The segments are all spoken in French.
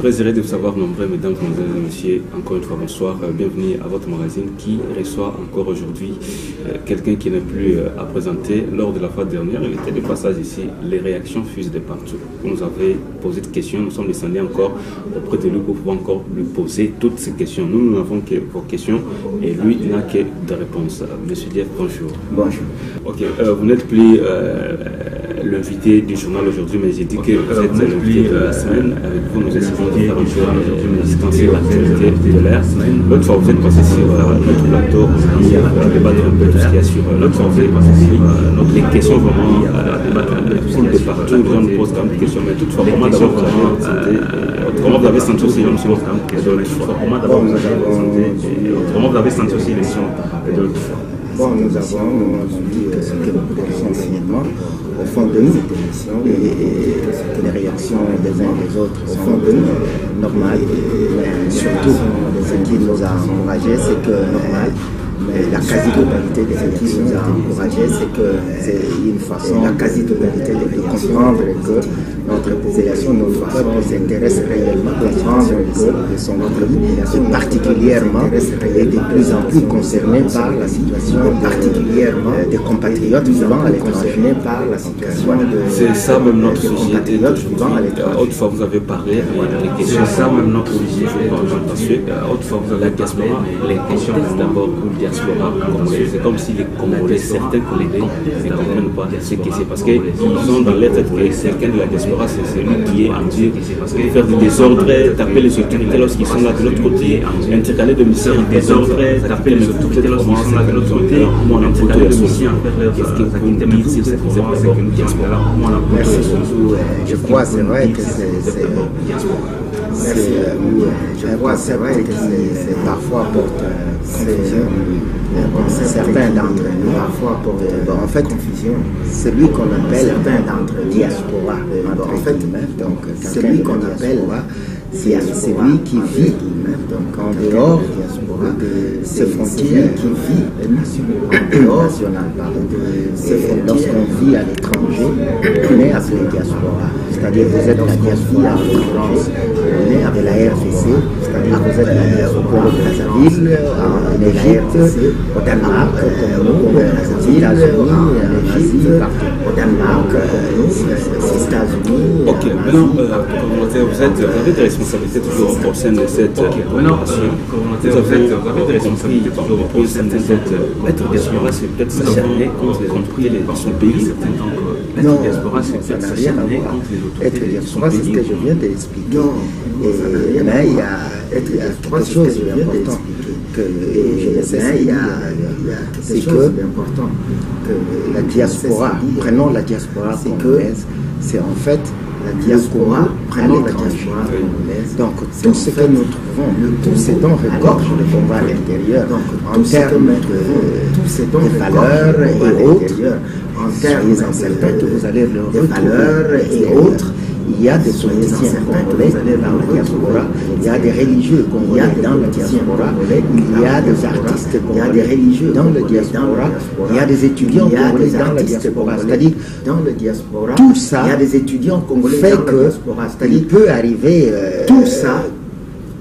Très heureux de vous savoir nombreux, mesdames, mesdemoiselles et messieurs. Encore une fois, bonsoir. Bienvenue à votre magazine qui reçoit encore aujourd'hui quelqu'un qui n'est plus à présenter. Lors de la fois dernière, il était de passage ici. Les réactions fusent de partout. Vous nous avez posé des questions. Nous sommes descendus encore auprès de lui pour pouvoir encore lui poser toutes ces questions. Nous n'avons que vos questions et lui n'a que des réponses. Monsieur Dief, bonjour. Bonjour. Ok, vous n'êtes plus l'invité du journal aujourd'hui, mais j'ai dit que vous êtes l'invité de la semaine. Avec vous, nous essayons de faire un peu distancer l'actualité de l'air. L'autre fois, vous êtes passé sur notre plateau pour débattre un peu de tout ce qu'il y a sur l'autre fois, vous êtes passé sur les questions vraiment de partout. Les gens nous posent quand même des questions, mais toutefois, comment d'abord comment vous avez senti aussi l'émission de l'autre fois? Comment vous avez senti aussi l'émission de l'autre fois? Bon, nous avons dit ce que beaucoup de renseignements au fond de nous, et les réactions des uns et des autres au fond de nous, normal, mais surtout ce qui nous a encouragés, c'est que la quasi-totalité de ce qui nous a encouragés, c'est que c'est une façon, la quasi-totalité de comprendre que notre population, notre peuple s'intéresse réellement à la situation de son pays, et particulièrement et de plus en plus concerné par la situation particulièrement des compatriotes vivant à l'étranger, par la situation c'est ça même notre société. Autrefois vous avez parlé des questions, c'est ça même notre société. Parce que autrefois vous avez la diaspora, les questions d'abord pour diaspora congolaise. C'est comme si les Congolais, certains Congolais ne comprennent pas ce qui c'est parce qu'ils ont dans leur tête que quelqu'un de la diaspora c'est celui qui est en Dieu, faire du désordre, taper les autorités lorsqu'ils sont là de l'autre côté, intercaler de missions en désordre, taper les autorités lorsqu'ils sont là de l'autre côté, intercaler de missions en faire leur qu'est-ce que vous pouvez dire sur cette diaspora? Merci beaucoup. Je crois c'est vrai que c'est vrai que c'est parfois porte confusion. Certains d'entre nous parfois portent en fait confusion. Celui qu'on appelle certains d'entre diaspora. En fait, donc celui qu'on appelle c'est celui qui vit donc en dehors de ces frontières, qui vit en dehors lorsqu'on vit à l'étranger, on est appelé diaspora. C'est-à-dire vous êtes la diaspora en France, on est avec la RDC, c'est-à-dire vous êtes la diaspora au Brazzaville, en Égypte, au Danemark, comme nous, aux États-Unis, en Asie, au Danemark, aux États-Unis. Ok, maintenant, vous avez des responsabilités toujours au sein de cette opération. Vous avez des responsabilités pour certaines être diaspora, c'est peut-être s'acharner contre son pays. Non, ça n'a rien à voir. Être diaspora, c'est ce que je viens d'expliquer. Mais il y a quelque chose d'important que je laisse c'est que la diaspora, prenons la diaspora congolaise, c'est en fait la diaspora à l'étranger. Donc tout ce que nous trouvons, tout ce dont regorge le combat à l'intérieur, en termes de valeurs et autres, soyez-en certains que vous allez le retrouver, valeurs et autres. Il y a des politiciens congolais dans la diaspora, il y a des religieux congolais dans la diaspora, il y a des artistes congolais dans la diaspora, il y a des étudiants congolais dans la diaspora. C'est-à-dire, tout ça fait que il peut arriver, tout ça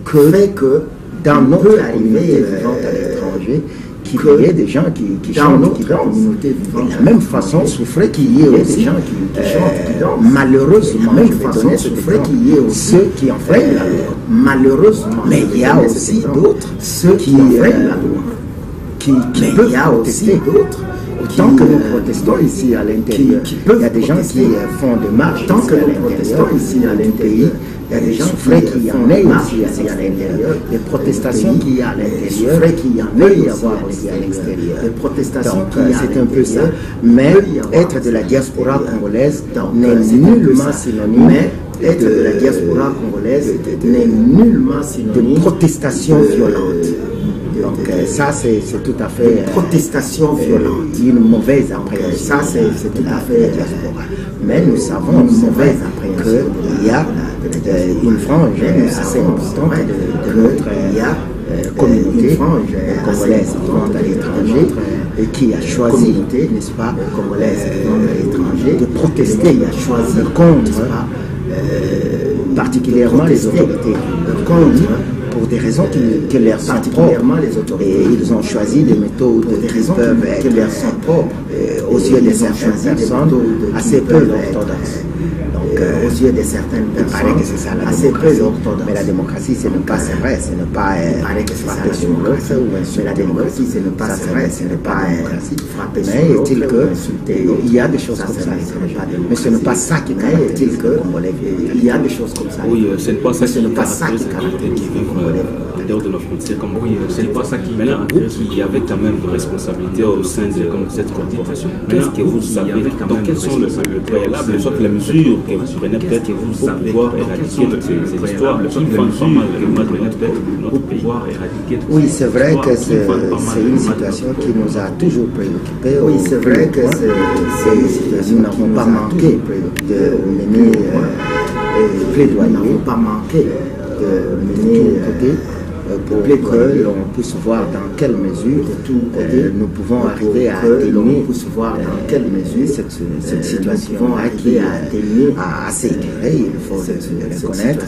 fait que dans notre communauté vivante à l'étranger, qu'il y ait des gens qui chantent, qui dansent. De la même façon, souffrait qu'il y ait aussi des gens qui chantent, qui dansent. Malheureusement, de la même façon, souffrait qu'il y ait aussi ceux qui enfreignent la loi. Malheureusement, mais il y a aussi d'autres ceux qui enfreignent la loi. Mais il y a aussi d'autres Tant que nous protestons ici à l'intérieur, il y a des gens qui font des marches tant que nous protestons ici à l'intérieur. Il y a des gens qui y en aient aussi à l'intérieur, des protestations qu'il y a à l'intérieur, qu'il y en ait y avoir aussi à l'extérieur. Des protestations c'est un peu ça. Mais être de la diaspora congolaise n'est nullement synonyme. Être de la diaspora congolaise n'est nullement synonyme de protestation violente. Donc ça c'est tout à fait protestation violente, une mauvaise appréhension. Ça c'est tout à fait la diaspora. Mais nous savons qu'il y a une frange assez importante de notre communauté congolaise vivant à l'étranger et qui a choisi, n'est-ce pas, congolaise vivant à l'étranger, de protester, a choisi contre particulièrement les autorités, contre pour des raisons qui leur sont propres. Et ils ont choisi des méthodes qui peuvent être propres aux yeux de certaines personnes assez peu orthodoxes. Donc, aux yeux de certaines personnes, il paraît que c'est ça la démocratie. Mais la démocratie, ce n'est pas vrai, ce n'est pas frapper sur l'autre ou insulter. La démocratie, ce n'est pas vrai, ce n'est pas frapper sur l'autre. Mais est-il qu'il y a des choses comme ça, mais ce n'est pas ça qui caractérise le Congolais. Il y a des choses comme ça. Oui, ce n'est pas ça qui caractérise qui vivent en dehors de nos frontières. Oui, ce n'est pas ça qui. Maintenant, il y avait quand même des responsabilités au sein de cette coordination. Qu'est-ce que vous savez? Donc, quels sont les préalables, soit les mesures que vous prenez peut-être pour pouvoir éradiquer ces histoires qui font pas mal de notre pays? Oui, c'est vrai que c'est une situation qui nous a toujours préoccupés. Oui, c'est vrai que nous n'avons pas manqué de mener plaidoyer, nous n'avons pas manqué de mener pour que l'on puisse voir dans quelle mesure nous pouvons arriver à atténuer cette situation-là qui a assez duré, il faut le reconnaître,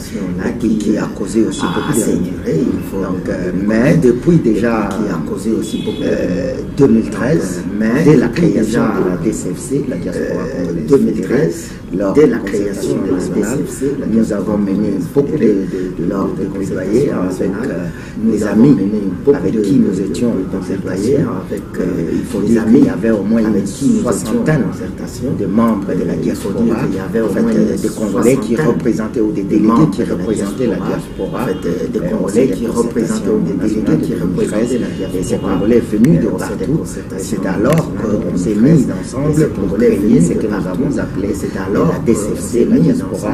qui a causé aussi beaucoup de mais depuis déjà 2013, dès la création de la DCFC, la diaspora congolaise 2013, lors de la création nationale, nous avons mené beaucoup de plaidoyer avec nos amis avec qui nous étions en concertation. Il faut dire qu'il y avait au moins une soixantaine de membres de la diaspora, des Congolais qui représentaient ou des délégués qui représentaient la diaspora, des Congolais qui représentaient ou des délégués qui représentaient la diaspora, et ces Congolais venus de partout. C'est alors qu'on s'est mis ensemble pour créer ce que nous avons appelé la DCFC, la diaspora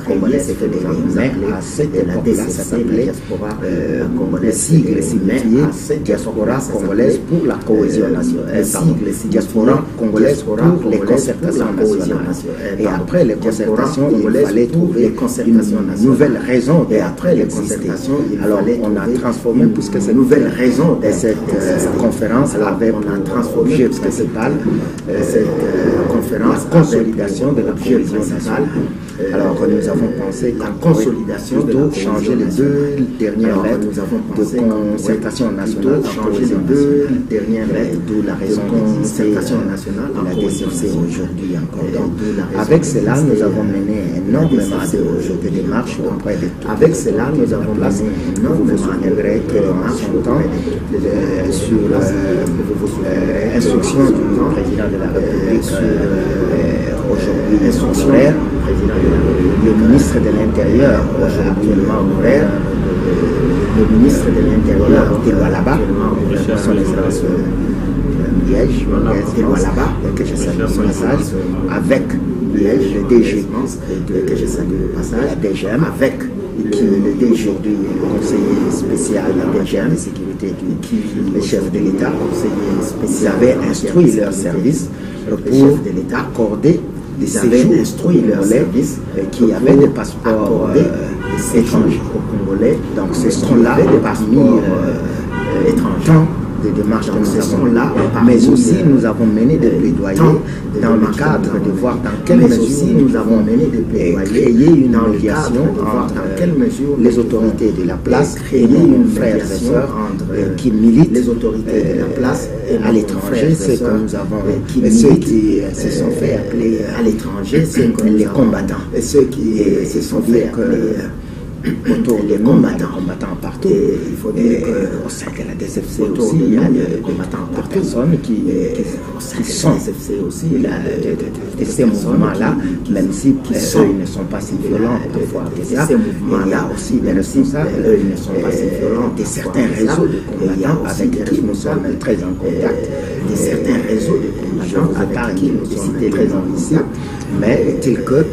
congolaise fédérée. Mais à cette époque-là, ça s'appelait le sigle signifié diaspora congolaise pour la cohésion nationale, diaspora congolaise pour les concertations nationales. Et après les concertations, il fallait trouver une nouvelle raison d'exister. Alors on a transformé, puisque cette nouvelle raison de cette conférence avait pour objet principal la consolidation de la cohésion nationale. Alors nous avons pensé qu'en consolidation plutôt changer les deux dernières lettres de concertation nationale en cohésion nationale, d'où la raison concertation nationale de la DCFC aujourd'hui encore. Donc, avec cela, nous avons mené énormément de démarches auprès de tous. Avec cela, nous avons mené énormément de démarches que en son temps sur instruction du président de la République aujourd'hui fonctionnaire, le ministre de l'Intérieur actuellement honoraire, le ministre de l'Intérieur de Lualaba, son excellence Liège, que je salue au passage, avec Liège, le DG, que je salue au passage, la DGM, avec le DG du conseiller spécial de la DGM de sécurité, le chef de l'État, ils avaient instruit leur service pour accorder des séjours aux Congolais qui avaient des passeports étrangers aux Congolais. Donc ce sont là parmi étrangers des démarches que nous avons là, mais aussi nous avons mené des plaidoyers dans le cadre de voir dans quelle mesure nous avons mené des plaidoyers, créer une médiation entre les autorités de la place et nos frères et sœurs qui militent les autorités de la place à l'étranger, c'est que nous avons ceux qui se sont fait appeler à l'étranger, c'est les combattants, et ceux qui se sont fait appeler autour des combattants partout. Et il faut dire qu'au sein de la DSFC aussi, il y a des combattants par personnes qui sont là, de ces mouvements-là, même si eux ne sont pas si violents parfois que ça. Il y a aussi des responsables de certains réseaux de combattants avec qui nous sommes très en contact. De certains réseaux de combattants avec qui nous sommes très en contact. Mais est-il que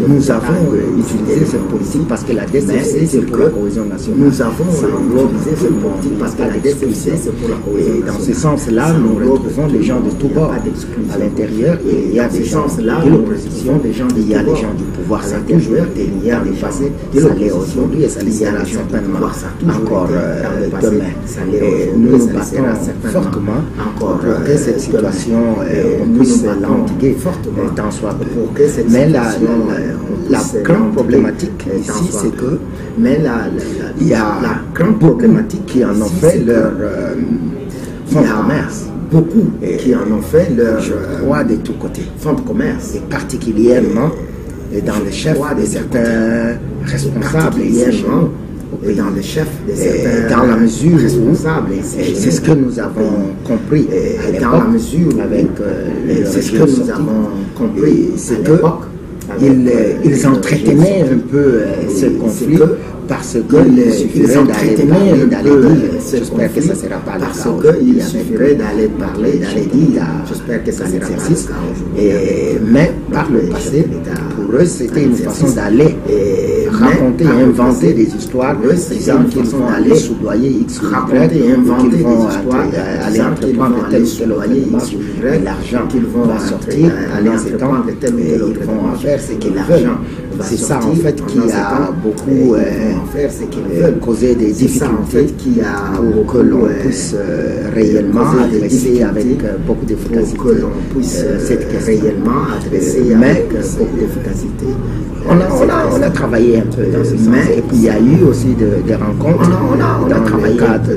nous avons utilisé cette politique parce que la DSFC c'est pour la cohésion nationale. Nous avons utilisé cette politique parce que la DSFC c'est pour la cohésion nationale. Et dans ce sens-là, nous retrouvons des gens de tous bords à l'intérieur. Il y a des gens de l'opposition, il y a des gens du pouvoir, ça a toujours été il y a des passés, ça l'est aujourd'hui et ça le sera certainement encore demain. Et nous nous battons fortement pour que cette situation on puisse l'endiguer tant soit peu. Mais la grande problématique ici, c'est que il y a la grande problématique qui en ont fait leur fonds de commerce. Beaucoup qui en ont fait leur droit de tous côtés. Fonds de commerce. Et particulièrement dans les chefs de certains responsables et dans le chef de certains dans la mesure responsable. C'est ce que nous avons compris dans la mesure avec c'est ce que nous avons compris, c'est que ils entretenaient un peu ce conflit parce qu'il suffirait d'aller dire, j'espère que ça ne sera pas le cas, parce qu'il suffirait d'aller parler, d'aller dire, j'espère que ça ne sera pas le cas. Mais par le passé, pour eux, c'était une façon d'aller raconter et inventer des histoires, disant qu'ils vont aller soudoyer X ou Y, qu'ils vont aller entreprendre tel ou tel opération, et l'argent qu'ils vont sortir, aller en s'étendre tel ou tel ils vont faire ce qu'ils veulent. C'est ça en fait qui a beaucoup causé des difficultés pour que l'on puisse réellement adresser avec beaucoup d'efficacité cette question. Mais beaucoup d'efficacité. On a travaillé un peu dans ce sens. Et puis il y a eu aussi des rencontres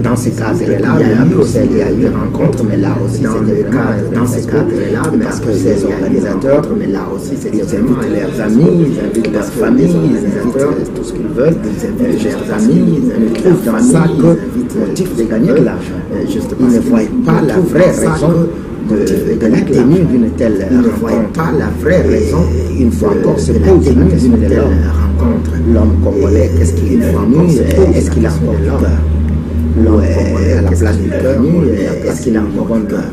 dans ces cadres-là. Il y a eu des rencontres, mais là aussi c'était vraiment dans ces cadres-là parce que les organisateurs, ils invitent leurs amis, ils invitent leurs familles, ils invitent tout ce qu'ils veulent, leurs amis, ils trouvent dans ça que le motif de gagner de l'argent. Ils ne voient pas la vraie raison de la tenue d'une telle rencontre. Pas la vraie raison. Une fois encore, c'est pas une question de leur rencontre. L'homme congolais, qu'est-ce qu'il est devenu? Est-ce qu'il a encore du cœur? L'homme congolais, à la place du cœur, est-ce qu'il a encore un cœur?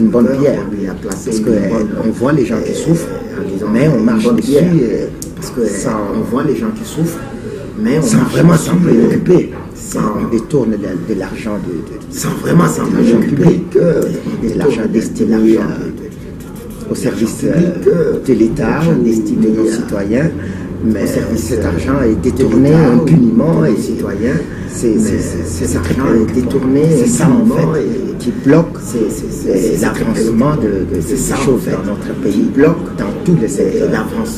Une bonne pierre. Parce qu'on voit les gens qui souffrent, mais on marche dessus. Parce qu'on voit les gens qui souffrent, mais sans vraiment s'en préoccuper. On détourne de l'argent sans vraiment s'en préoccuper, de l'argent destiné au service de l'État ou de nos citoyens. Mais cet argent est détourné impuniment et citoyens. Cet argent est détourné impuniment et qui bloque l'avancement de ces choses dans notre pays, bloque dans tous les secteurs,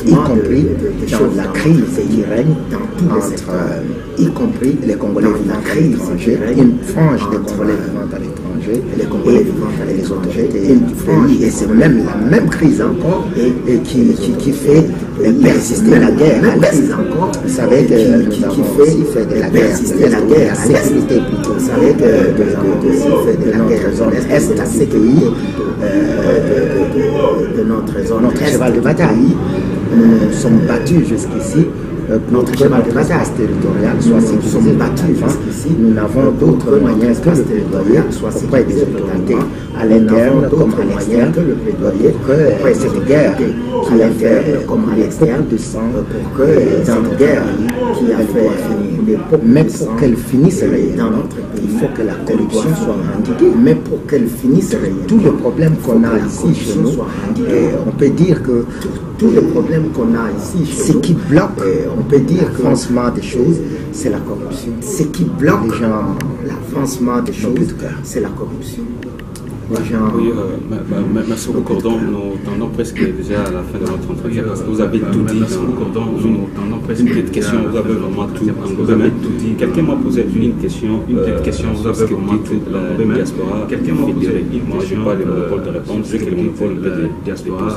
y compris dans la crise qui règne entre, y compris les Congolais vivant à l'étranger, une frange des Congolais vivant à l'étranger, les Congolais vivant à l'étranger, et c'est même la même crise encore qui fait persister la guerre. Vous savez que nous avons aussi fait de la guerre, la sécurité plutôt. Vous savez que de notre zone est de la sécurité, de notre cheval de bataille. Nous sommes battus jusqu'ici. Notre cheval de bataille territorial soit sécurisé. Nous n'avons d'autres moyens que le plaidoyer auprès des autorités à l'interne comme à l'externe pour que cette guerre qui a fait comme à l'externe de sang, pour que cette guerre qui a fait mais pour qu'elle finisse dans notre pays, il faut que la corruption soit endiguée. Mais pour qu'elle finisse, tous les problèmes qu'on a ici chez nous, on peut dire que tous les problèmes qu'on a ici chez nous, ce qui bloque, on peut dire l'avancement des choses, c'est la corruption. Ce qui bloque les gens, l'avancement des choses, c'est la corruption. Oui, merci beaucoup, Cordon. Nous tendons presque déjà à la fin de notre entretien parce que vous avez tout dit. Une petite question, vous avez vraiment tout englobé. Quelqu'un m'a posé une question, vous avez vraiment tout la diaspora fédérée. Moi, je n'ai pas le monopole de répondre, je sais que le monopole de diaspora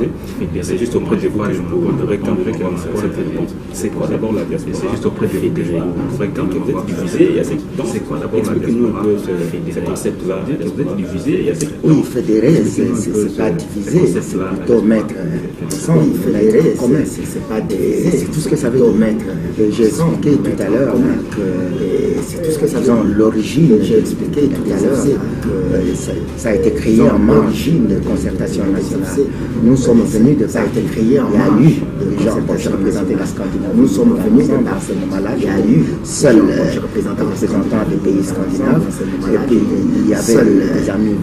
c'est juste auprès de vous que je pourrais quand même avoir cette réponse. C'est quoi d'abord la diaspora? C'est juste auprès de fédérés. Quand vous êtes divisé, c'est quoi d'abord la diaspora? Expliquez-nous un peu ce concept-là. Vous êtes divisé, il y a ce oui, fédéré, c'est pas divisé, c'est plutôt mettre fédéré, c'est pas divisé, c'est tout ce que ça veut dire mettre. J'ai expliqué tout à l'heure que c'est tout ce que ça veut dire. L'origine, j'ai expliqué tout à l'heure que ça a été créé en marge de concertation nationale. Nous sommes venus de ça a été créé en marge de gens pour représenter la Scandinavie. Nous sommes venus de à ce moment-là, il y a eu seuls représentants des pays scandinaves, et puis il y avait des amis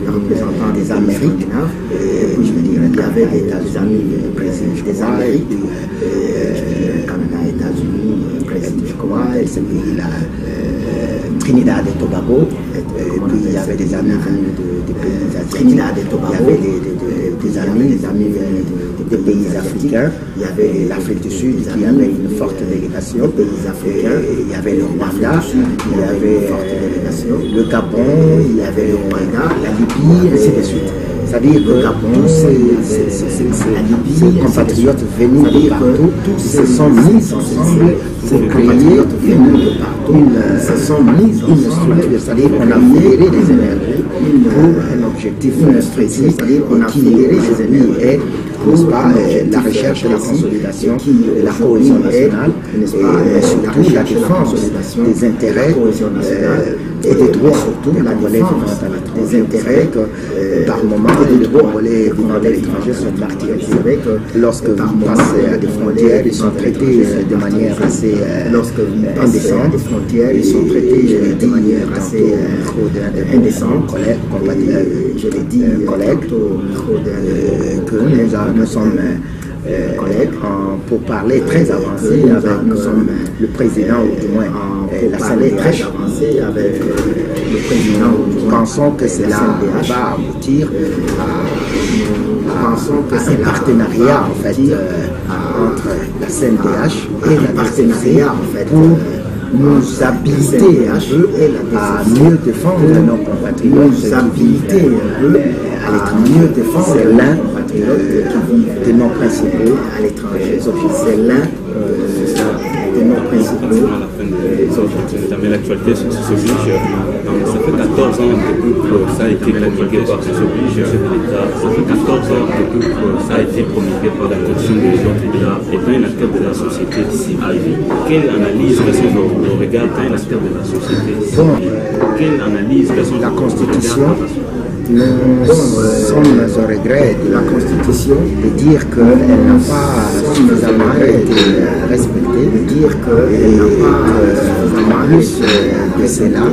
des Amériques, et puis je veux dire, il y avait des amis des Amériques, Canada, États-Unis, Brésil, je crois, et ces pays-là, Trinidad et Tobago, et puis il y avait des amis venus des pays asiatiques, Trinidad et Tobago, il y avait des amis venus des pays africains, il y avait l'Afrique du Sud qui avait une forte délégation, pays africains, il y avait le Rwanda, il y avait le Gabon, il y avait le Rwanda, la Libye, et ainsi de suite. C'est-à-dire que tous ces compatriotes venus de partout, se sont mis ensemble pour créer une structure, c'est-à-dire qu'on a fédéré des énergies pour un objectif précis, c'est-à-dire qu'on a fédéré des énergies et pour la recherche et la consolidation de la cohésion nationale et surtout la défense des intérêts et des droits surtout de la Congolais des intérêts que par moment les Congolais vivant à l'étranger sont martyrisés. Lorsque vous passez à des frontières, ils sont traités de manière assez indécente. Ils sont traités de manière assez indécente. Je l'ai dit, collègues, que nous sommes collègues pour parler très avancé avec le président ou du moins la CNDH avec le président. Nous pensons que cela va aboutir à un partenariat en fait entre la CNDH et la DCFC pour nous habiliter un peu à mieux défendre nos compatriotes, nous habiliter un peu à mieux défendre l'un de nos principaux à l'étranger. C'est l'un de nos principaux. Mais l'actualité s'oblige. Ça fait 14 ans depuis que ça a été promulgué par l'État. Ça fait 14 ans depuis que ça a été promulgué par la Constitution de l'autre État étant un acteur de la société civile. Quelle analyse sont nos regards d'un acteur de la société civile? Quelle analyse sont la Constitution? Nous sommes au regret de la Constitution de dire qu'elle n'a pas suffisamment été respectée, de dire qu'elle n'a pas suffisamment plus de cela.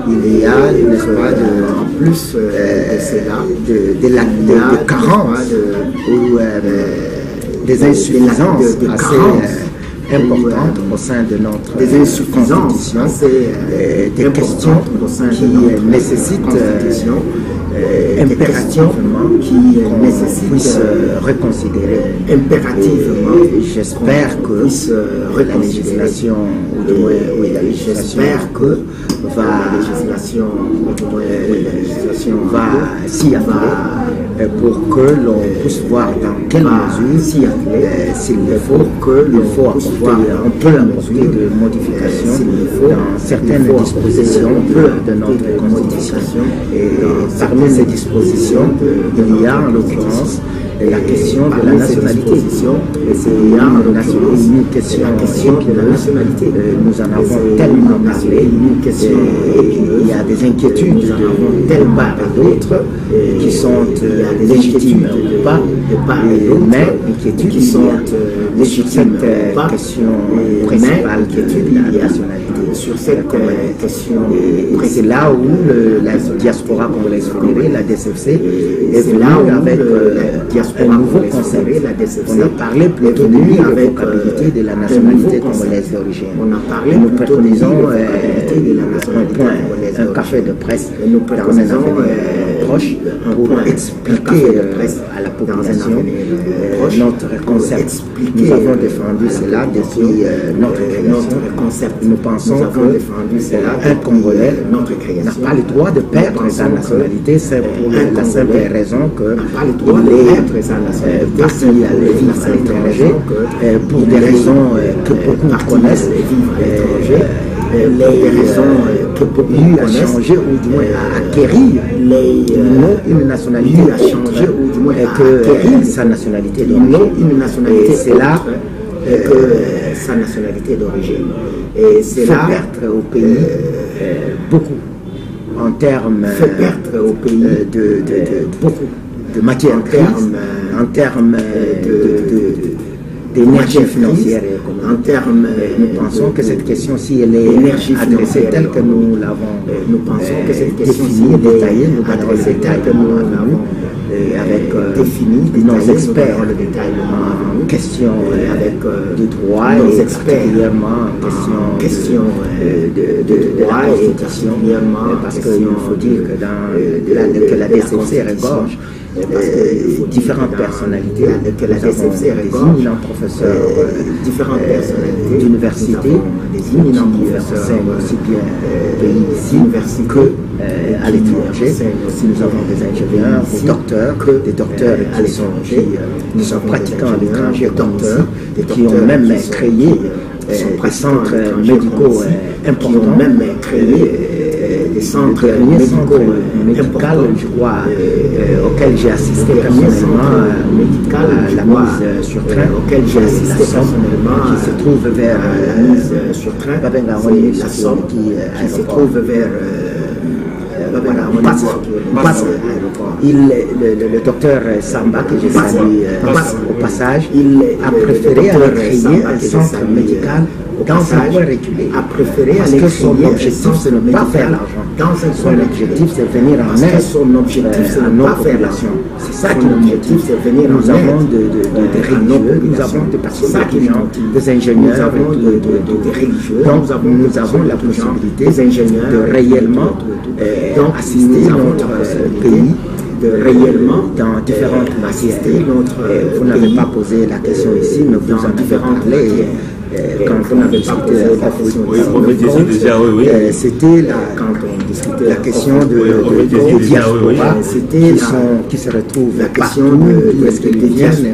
Il y a, n'est-ce pas, en plus de cela, de carences ou des insuffisances assez importantes au sein de notre Constitution, des questions qui nécessitent impérativement qu'on puisse reconsidérer. Impérativement, j'espère que la législation, ou du moins, oui, la législation va s'y appeler pour que l'on puisse voir dans quelle mesure, s'il le faut, on peut apporter de modifications dans certaines dispositions de notre Constitution. Et parmi ces dispositions, il y a en l'occurrence la question de la nationalité. Et c'est une question épineuse. Nous en avons tellement parlé. Il y a des inquiétudes de telle part et d'autre qui sont légitimes ou pas, mais inquiétudes qui sont légitimes. Cette question principale de la nationalité. Sur cette question, c'est là où la diaspora congolaise fédérée, la DCFC, est venue avec un nouveau concept. On a parlé plutôt de l'irrévocabilité de la nationalité congolaise d'origine. Nous préconisons un café de presse dans un avenir proche pour expliquer à la population notre concept. Nous avons défendu cela depuis notre création. Nous pensons qu'un Congolais n'a pas le droit de perdre sa nationalité, c'est pour la simple raison qu'il est parti aller vivre à l'étranger pour des raisons que beaucoup connaissent. Les raisons que beaucoup à changer ou du moins à acquérir une nationalité à changer ou du moins à acquérir sa nationalité d'origine. Et c'est là que sa nationalité d'origine. Et c'est là perdre au pays beaucoup en termes de beaucoup de matière en termes d'énergie financière et économique. En termes, nous pensons que cette question-ci, elle est adressée telle que nous l'avons définie, détaillée, nous avons le détail que nous l'avons avec nos experts en question de droit et particulièrement en question de la Constitution, parce qu'il faut dire que la DCC regorge différentes personnalités, que la DCC regorge des éminents professeurs d'université qui enseignent aussi bien au pays ici qu'à l'étranger. Nous avons des ingénieurs, des docteurs qui sont pratiquants à l'étranger, qui ont même créé des centres médicaux importants, des centres médicaux, je crois, auxquels j'ai assisté personnellement, la mise sur train, auquel j'ai assisté personnellement, qui se trouve vers la mise sur train, la somme qui se trouve vers le docteur Samba, que j'ai salué au passage, a préféré aller créer un centre médical dans un coin reculé. Parce que son objectif, c'est de ne pas faire l'argent. Son objectif, c'est de venir en aide à nos populations. C'est ça qui nous motive, c'est venir en aide. Nous avons des religieux, nous avons des personnes qui ont des ingénieurs, des religieux. Donc nous avons la possibilité de réellement assister notre pays dans différentes matières. Vous n'avez pas posé la question ici, mais vous en avez parlé. Quand on avait discuté c'était la question de diaspora qui se retrouvent partout, d'où est-ce qu'ils viennent,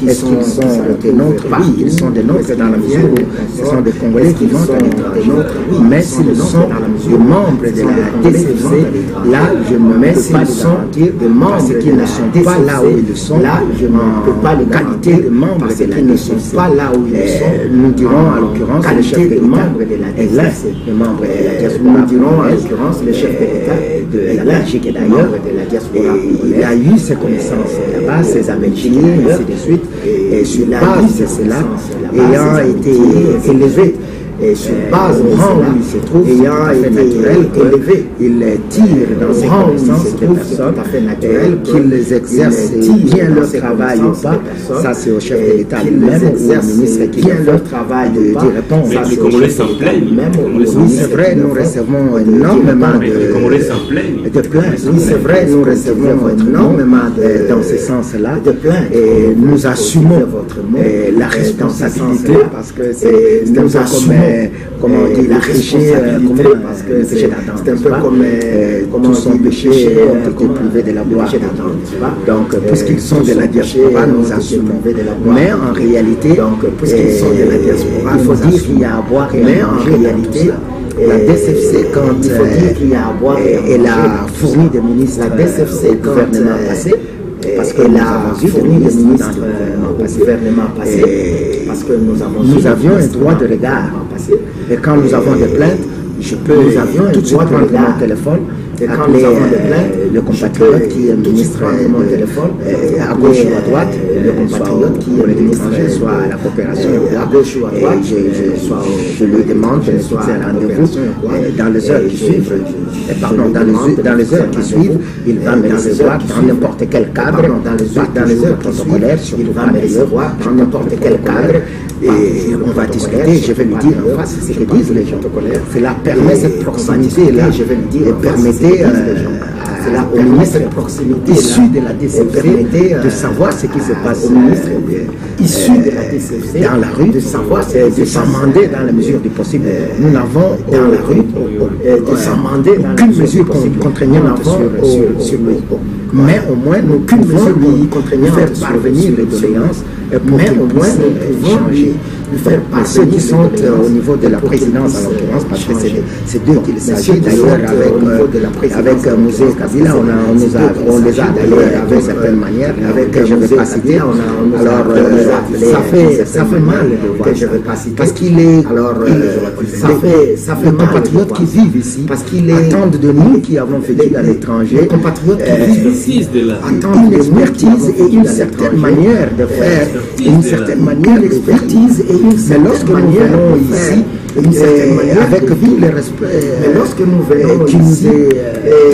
est-ce qu'ils sont des nôtres? Oui, ils sont des nôtres dans la mesure où ce sont des Congolais qui vont à l'étranger, mais s'ils sont des membres de la DCC, là je ne peux pas les garantir parce qu'ils ne sont pas là où ils sont, là je ne peux pas les qualité de membres de la DCC. Nous dirons en l'occurrence le chef de membre de la DCC, le membre de la diaspora. Nous dirons en l'occurrence le chef de la Belgique d'ailleurs, il a eu ses connaissances là-bas, ses amitiés, ainsi de suite, et sur base de cela, ayant été élevé sur base au rang où il se trouve, ayant été naturel, élevé, il tire dans ses connaissances des personnes, qu'ils exercent bien leur travail ou pas, ça c'est au chef de l'État lui-même ou au ministre qui vient leur travail de répondre. Mais les Congolais s'en plaignent. Oui, c'est vrai, nous recevons énormément de plaintes. Oui, c'est vrai, nous recevons énormément dans ce sens-là de plaintes. Et nous assumons la responsabilité parce que c'est un peu comme on dit, la péché, parce que c'est un peu comme tous sont péchés, ont été privés de la gloire. Donc, puisqu'ils sont de la diaspora, nous assumons. Mais en réalité, il faut dire qu'il y a à boire et à manger dans tout ça. La DCFC, quand elle a fourni des ministres au gouvernement passé, parce qu'elle a fourni des ministres au gouvernement passé, parce que nous avions un droit de regard. Et quand nous avons des plaintes, je peux tout de suite prendre mon téléphone, appeler le compatriote qui est ministre à gauche ou à droite, le compatriote qui est ministre soit à la coopération à gauche ou à droite, je lui demande de me fixer un rendez-vous dans les heures qui suivent, dans les heures qui suivent, il va me recevoir dans n'importe quel cadre, dans les heures protocolaires, il va me recevoir dans n'importe quel cadre, et on va discuter, je vais lui dire en face ce que disent les gens. Cela permet cette proximité-là, et permettez au ministre de proximité issu de la DCFC de savoir ce qui se passe au ministre issu de la DCFC dans la rue, de savoir de s'amender dans la mesure du possible. Nous n'avons dans la rue de s'amender aucune mesure contraignante sur lui. Mais au moins, nous pouvons lui faire parvenir les doléances pour qu'il puisse changer. Ceux qui sont au niveau de la présidence, en l'occurrence, parce que c'est d'eux qu'il s'agit. D'ailleurs, avec Mouzé Kabila, on les a d'ailleurs d'une certaine manière, je ne vais pas citer. Alors, ça fait mal de voir ça. Parce qu'il est. Alors, ça fait mal. Les compatriotes qui vivent ici attendent de nous qui avons vécu à l'étranger. Les compatriotes qui vivent attendent une expertise et une certaine manière de faire, une certaine manière d'expertise. Mais lorsque nous venons ici, avec tout le respect qui nous est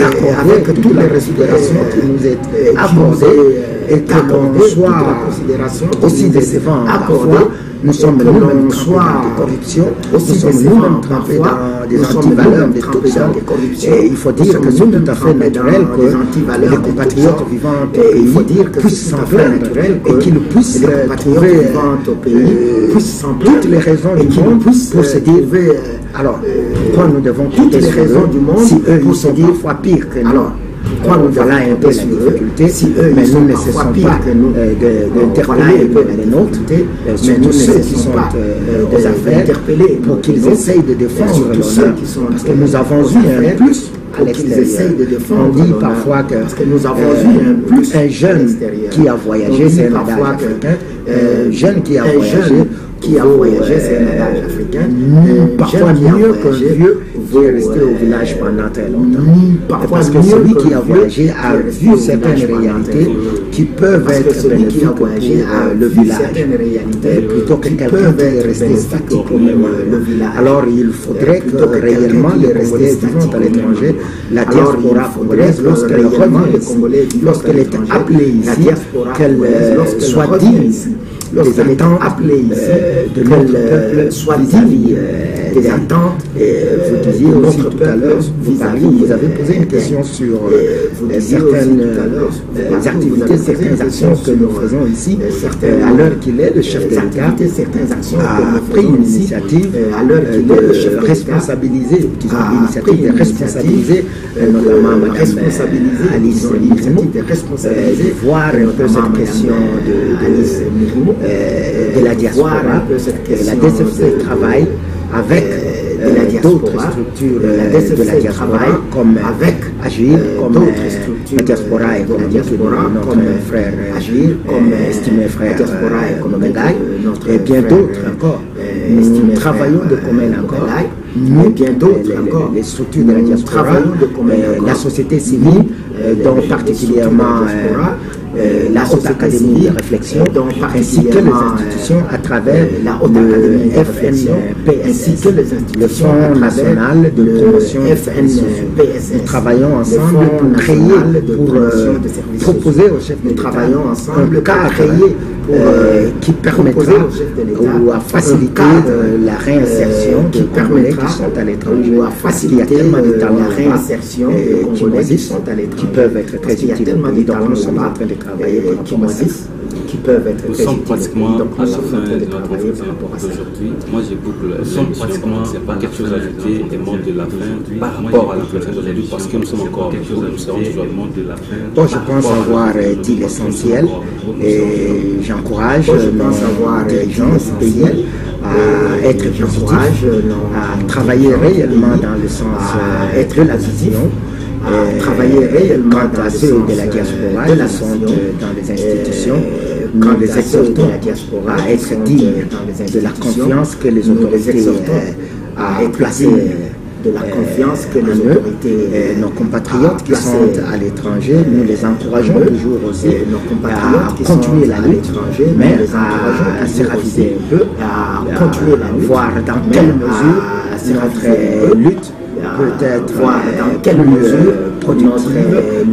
accordé, avec toutes les respirations qui nous est accordées, et que l'on soit aussi décevant parfois, nous sommes nous-mêmes trempés de corruption, nous sommes nous-mêmes trempés dans des antivaleurs de toute sorte. Et il faut dire que c'est tout à fait naturel que les compatriotes vivant au pays puissent s'en plaindre et qu'ils puissent trouver toutes les raisons du monde pour se dire alors, pourquoi nous devons toutes les raisons du monde si eux nous sont parfois pire que nous. Pourquoi nous voilà un peu la difficulté, mais nous ne cessons pas d'interpeller les nôtres, surtout ceux qui sont aux affaires, pour qu'ils essayent de défendre l'honneur, parce que nous avons eu un plus à l'extérieur. On dit parfois que nous avons eu un jeune qui a voyagé, c'est un adage africain, un jeune qui a voyagé, c'est un adage africain, parfois mieux qu'un vieux qui est resté au village pendant très longtemps. Parce que celui qui a voyagé a vu certaines réalités qui peuvent être bénéfiques pour le village, plutôt que quelqu'un qui est resté statique au même village. Alors il faudrait que réellement les Congolais vivant à l'étranger, la diaspora congolaise, lorsqu'elle revient, lorsqu'elle est appelée ici, qu'elle soit digne des attentes de notre peuple, soit digne des attentes. Vous disiez aussi tout à l'heure, vous avez posé une question sur certaines activités, certaines actions que nous faisons ici. À l'heure qu'il est, le chef de l'État a pris une initiative de responsabiliser, l'initiative de responsabiliser notamment Mme Alice Mirimo, voir un peu cette question de la diaspora. La DCFC travaille avec d'autres structures de la diaspora, comme Agir, comme la diaspora économique de notre frère Agir, comme estimé frère Mengaï, et bien d'autres encore. Nous travaillons de commun encore. Nous, bien d'autres encore, les structures de la diaspora, la société civile, dont particulièrement la Haute Académie de réflexion, ainsi que les institutions à travers le FNPSS, le Fonds national de promotion des services sociaux. Nous travaillons ensemble pour créer, pour proposer au chef de l'État un cadre qui permettra ou à faciliter la réinsertion des Congolais qui sont à l'étranger. Il y a tellement de talents qui peuvent être très utiles au pays, donc nous sommes en train de travailler par rapport à ça. Nous sommes pratiquement à la fin de notre entretien d'aujourd'hui. Moi, j'ai bouclé l'émission. C'est pas quelque chose à ajouter des mots de la fin par rapport à l'entretien d'aujourd'hui, parce que nous sommes encore nous serons toujours le monde de la fin. Bon, je pense avoir dit l'essentiel et j'encourage les gens du pays à être positifs, à travailler réellement dans le sens de la vision. Travailler réellement quant à ceux de la diaspora qui sont dans les institutions, nous les exhortons à être dignes de la confiance que les autorités ont placée de la confiance que les autorités, nos compatriotes qui sont à l'étranger, nous les encourageons toujours aussi à continuer la lutte, mais à se raviser un peu, à continuer la lutte, voir dans quelle mesure notre lutte peut-être voir dans quelle mesure notre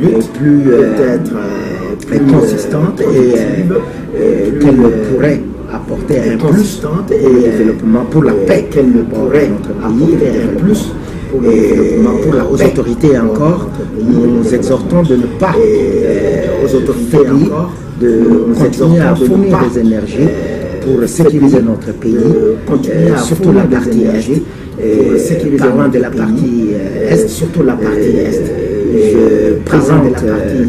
lutte peut être consistante et qu'elle pourrait apporter un plus au développement pour la paix, qu'elle pourrait notre pays apporter un plus aux autorités encore, nous exhortons de ne pas de continuer à fournir des énergies pour sécuriser notre pays, surtout la partie est. Parlant de la partie est, surtout la partie est. Je présente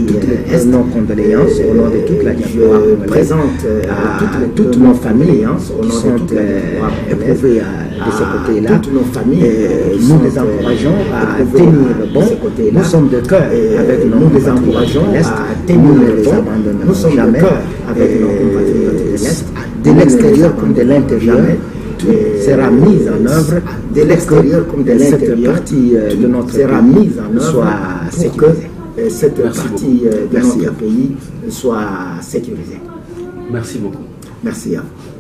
toutes nos condoléances au nom de toute la diaspora à toutes nos familles qui sont éprouvées de ce côté-là. Nous les encourageons à tenir bon. Nous sommes de cœur avec nos compatriotes de l'Est. Nous ne les abandonnerons jamais avec nos compatriotes de l'Est. De l'extérieur comme de l'intérieur, tout sera mis en œuvre de l'extérieur comme de l'intérieur. Cette partie de notre pays soit sécurisée. Cette partie de notre pays soit sécurisée. Merci beaucoup. Merci à vous.